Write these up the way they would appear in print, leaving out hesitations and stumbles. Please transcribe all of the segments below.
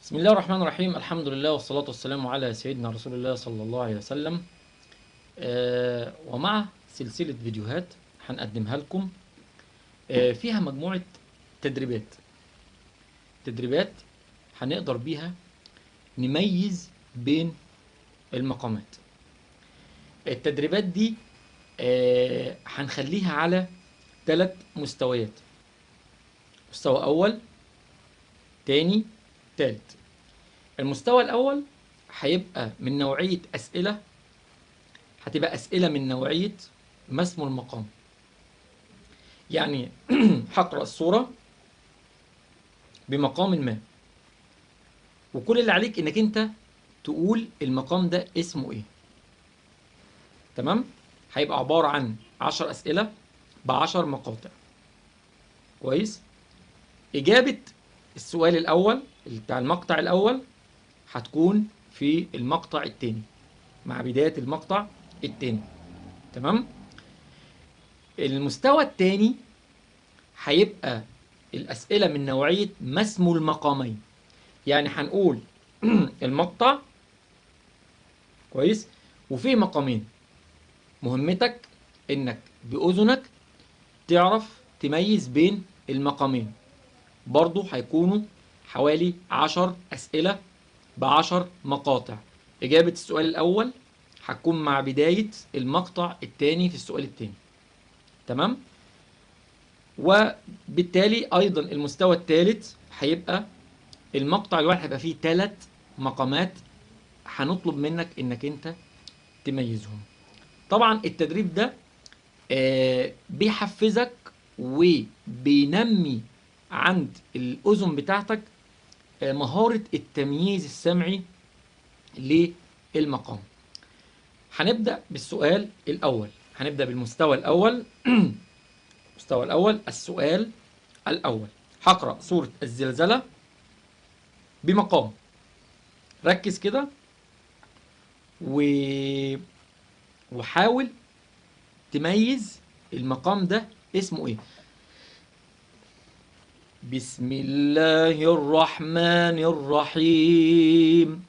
بسم الله الرحمن الرحيم. الحمد لله والصلاة والسلام على سيدنا رسول الله صلى الله عليه وسلم. ومع سلسلة فيديوهات هنقدمها لكم فيها مجموعة تدريبات هنقدر بيها نميز بين المقامات. التدريبات دي هنخليها على 3 مستويات: مستوى أول، تاني، تالت. المستوى الأول هيبقى من نوعية أسئلة، هتبقى أسئلة من نوعية ما اسم المقام. يعني هقرأ الصورة بمقام ما، وكل اللي عليك إنك أنت تقول المقام ده اسمه إيه. تمام؟ هيبقى عبارة عن 10 أسئلة ب10 مقاطع. كويس؟ إجابة السؤال الأول بتاع المقطع الأول هتكون في المقطع التاني، مع بداية المقطع التاني. تمام؟ المستوى التاني هيبقى الأسئلة من نوعية ما اسم المقامين. يعني هنقول المقطع كويس، وفيه مقامين. مهمتك إنك بأذنك تعرف تميز بين المقامين. برضو هيكونوا حوالي 10 أسئلة ب10 مقاطع. إجابة السؤال الأول هتكون مع بداية المقطع التاني في السؤال التاني. تمام؟ وبالتالي أيضا المستوى الثالث هيبقى المقطع الواحد هيبقى فيه 3 مقامات هنطلب منك إنك أنت تميزهم. طبعا التدريب ده بيحفزك وبينمي عند الأذن بتاعتك مهارة التمييز السمعي للمقام. هنبدأ بالسؤال الأول، هنبدأ بالمستوى الأول. المستوى الأول، السؤال الأول. هقرأ سورة الزلزلة بمقام. ركز كده وحاول تميز المقام ده اسمه ايه. بسم الله الرحمن الرحيم.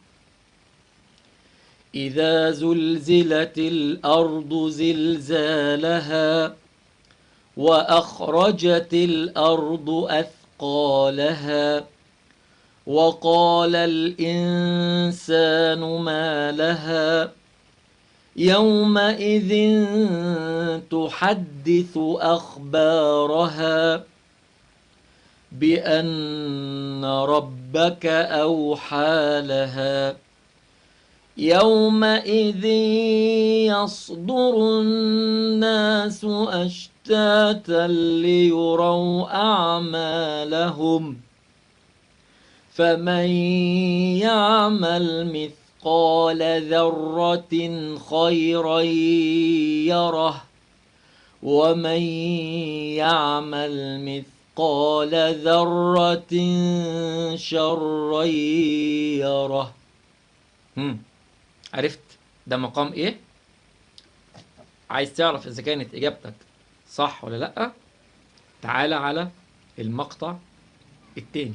إذا زلزلت الأرض زلزالها وأخرجت الأرض أثقالها وقال الإنسان ما لها يومئذ تحدث أخبارها بأن ربك أوحى لها يومئذ يصدر الناس أشتاتا ليروا أعمالهم فمن يعمل مثقال ذرة خيرا يره ومن يعمل مثقال ذرة شرا يره. عرفت ده مقام ايه؟ عايز تعرف اذا كانت اجابتك صح ولا لا؟ تعالى على المقطع التاني.